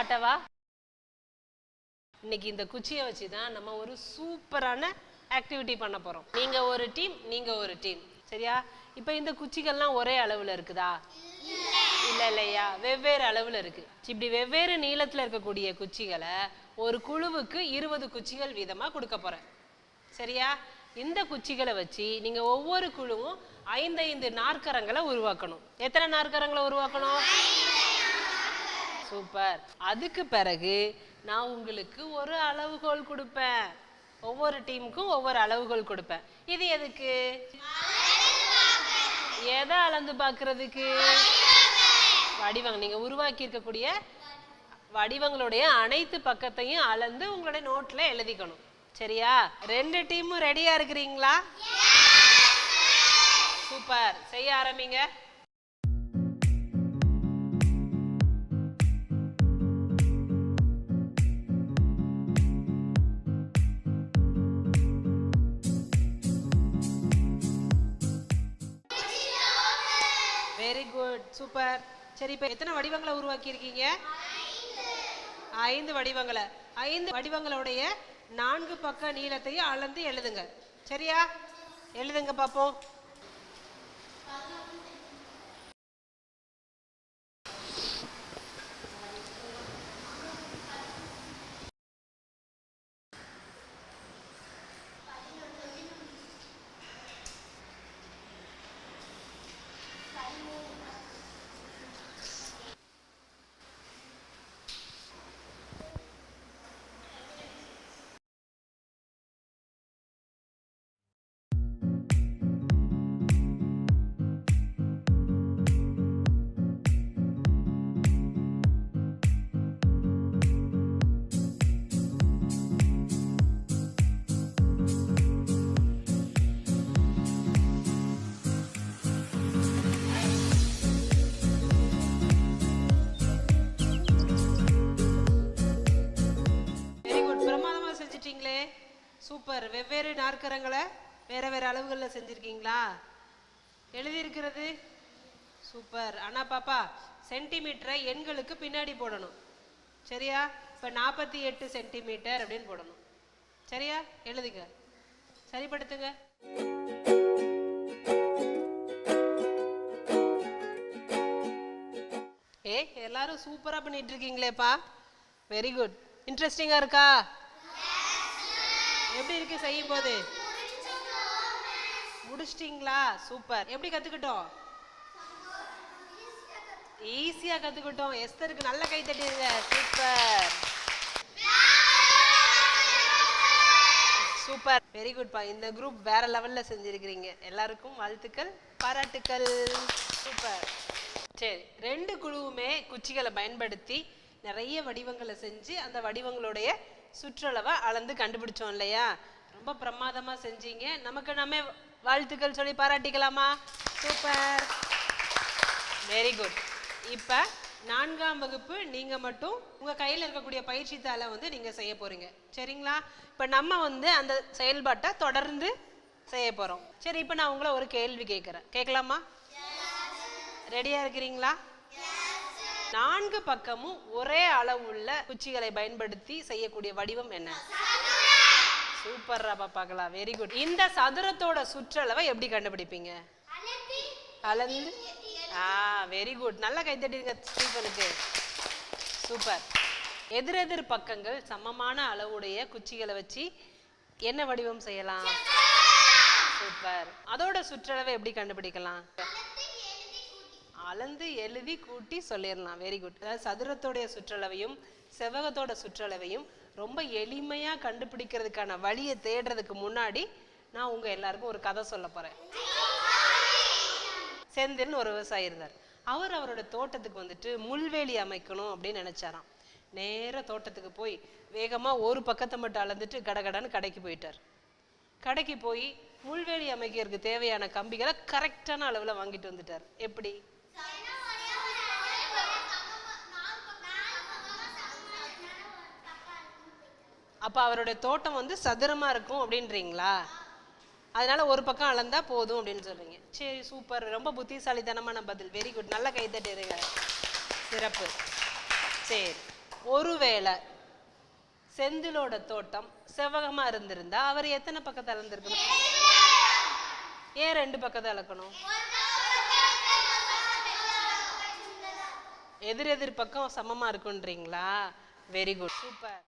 காட்டவா? இன்னைக்கு இந்த குச்சியை வச்சு தான் நம்ம ஒரு சூப்பரான ஆக்டிவிட்டி பண்ண போறோம். நீங்க ஒரு டீம், நீங்க ஒரு டீம், சரியா? இப்போ இந்த குச்சிகள்லாம் ஒரே அளவுல இருக்குதா? இல்ல இல்லையா, வெவ்வேறு அளவுல இருக்கு. இப்படி வெவ்வேறு நீளத்துல இருக்கக்கூடிய குச்சிகளை ஒரு குழுவுக்கு 20 குச்சிகள் வீதமா கொடுக்க போறேன், சரியா? இந்த குச்சிகளை வச்சு நீங்க ஒவ்வொரு குழுவும் 5 நாற்கரங்களை உருவாக்கணும். எத்தனை நாற்கரங்களை உருவாக்கணும்? சூப்பர். அதுக்கு பிறகு நான் உங்களுக்கு ஒரு அளவுகோல் கொடுப்பேன். ஒவ்வொரு டீமுக்கும் ஒவ்வொரு அளவுகோல் கொடுப்பேன். இது எதுக்கு? எதை அளந்து பார்க்கறதுக்கு? வடிவங்கள். நீங்க உருவாக்கி இருக்கக்கூடிய வடிவங்களுடைய அனைத்து பக்கத்தையும் அளந்து உங்களுடைய நோட்ல எழுதிக்கணும், சரியா? 2 டீமும் ரெடியா இருக்கிறீங்களா? சூப்பர். செய்ய ஆரம்பிங்க. Very good, super. சரி, இப்போ எத்தனை வடிவங்களை உருவாக்கி இருக்கீங்க? 5 வடிவங்களை. 5 வடிவங்களுடைய 4 பக்க நீளத்தையும் அளந்து எழுதுங்க, சரியா? எழுதுங்க பாப்போம். சூப்பர். வெவ்வேறு நாற்கரங்களை வேற வேற அளவுகளில் செஞ்சிருக்கீங்களா? எழுதியிருக்கிறது சூப்பர். ஆனா பாப்பா, சென்டிமீட்டரை எண்களுக்கு பின்னாடி போடணும், சரியா? இப்போ 48 சென்டிமீட்டர் அப்படின்னு போடணும், சரியா? எழுதுங்க, சரிப்படுத்துங்க. எல்லாரும் சூப்பரா பண்ணிட்டு இருக்கீங்களேப்பா. Very good. இன்ட்ரெஸ்டிங்கா இருக்கா? எப்படி இருக்கு செய்யும் போது? முடிச்சிட்டீங்களா? சூப்பர். எப்படி கத்துக்கிட்டோம்? ஈஸியா கத்துக்கிட்டோம். எஸ்தருக்கு நல்ல கை தட்டிடுங்க. சூப்பர் சூப்பர், வெரி குட் பா. இந்த குரூப் வேற லெவல்ல செஞ்சிருக்கிறீங்க. எல்லாருக்கும் வாழ்த்துக்கள், பாராட்டுக்கள். சூப்பர். சரி, 2 குழுவுமே குச்சிகளை பயன்படுத்தி நிறைய வடிவங்களை செஞ்சு அந்த வடிவங்களுடைய சுற்றளவை அளந்து கண்டுபிடிச்சோம் இல்லையா? ரொம்ப பிரமாதமா செஞ்சீங்க. நமக்கு நம்ம வாழ்த்துக்கள் சொல்லி பாராட்டிக்கலாமா? Super, very good. இப்போ 4ஆம் வகுப்பு நீங்க மட்டும் உங்க கையில் இருக்கக்கூடிய பயிற்சி தாளை நீங்க செய்ய போறீங்க, சரிங்களா? இப்போ நம்ம அந்த செயல்பாட்டை தொடர்ந்து செய்ய போறோம். சரி, இப்போ நான் உங்களை ஒரு கேள்வி கேட்குறேன், கேட்கலாமா? ரெடியா இருக்கிறீங்களா? 4 பக்கமும் ஒரே அளவுள்ள குச்சிகளை பயன்படுத்தி செய்யக்கூடிய வடிவம் என்ன? சூப்பர் பாப்பாங்களா, வெரி குட். இந்த சதுரத்தோட சுற்றளவை எப்படி கண்டுபிடிப்பீங்க? அளந்து. Very good. நல்லா கைத்தட்டிருங்க ஸ்டீஃபனுக்கு. சூப்பர். எதிரெதிர் பக்கங்கள் சமமான அளவுடைய குச்சிகளை வச்சு என்ன வடிவம் செய்யலாம்? சூப்பர். அதோட சுற்றளவை எப்படி கண்டுபிடிக்கலாம்? அளந்து எழுதி கூட்டி சொல்லிடலாம். Very good. அதாவது சதுரத்தோடைய சுற்றளவையும் செவ்வகத்தோட சுற்றளவையும் ரொம்ப எளிமையா கண்டுபிடிக்கிறதுக்கான வழியை தேடுறதுக்கு முன்னாடி நான் உங்க எல்லாருக்கும் ஒரு கதை சொல்ல போறேன். செந்தில்னு ஒரு விவசாயி இருந்தார். அவர் அவரோட தோட்டத்துக்கு முள்வேலி அமைக்கணும் அப்படின்னு நினைச்சாராம். நேர தோட்டத்துக்கு போய் வேகமா ஒரு பக்கத்தை மட்டும் அளந்துட்டு கடகடன்னு கடைக்கு போயிட்டார். கடைக்கு போய் முள்வேலி அமைக்கிறதுக்கு தேவையான கம்பிகளை கரெக்டான அளவுல வாங்கிட்டு வந்துட்டார். எப்படி? அப்ப அவருடைய தோட்டம் சதுரமா இருக்கும் அப்படின்றீங்களா? அதனால ஒரு பக்கம் அளந்தா போதும் அப்படின்னு சொல்றீங்க. சரி, சூப்பர். ரொம்ப புத்திசாலித்தனமான பதில். Very good. நல்ல கைத்தட்டுங்க. சிறப்பு. சரி, ஒருவேளை செந்திலோட தோட்டம் செவ்வகமா இருந்திருந்தா அவர் எத்தனை பக்கத்தை அளந்திருக்கணும்? ஏன் 2 பக்கத்தை அளக்கணும்? எதிர் எதிர் பக்கம் சமமா இருக்குன்றீங்களா? Very good, super.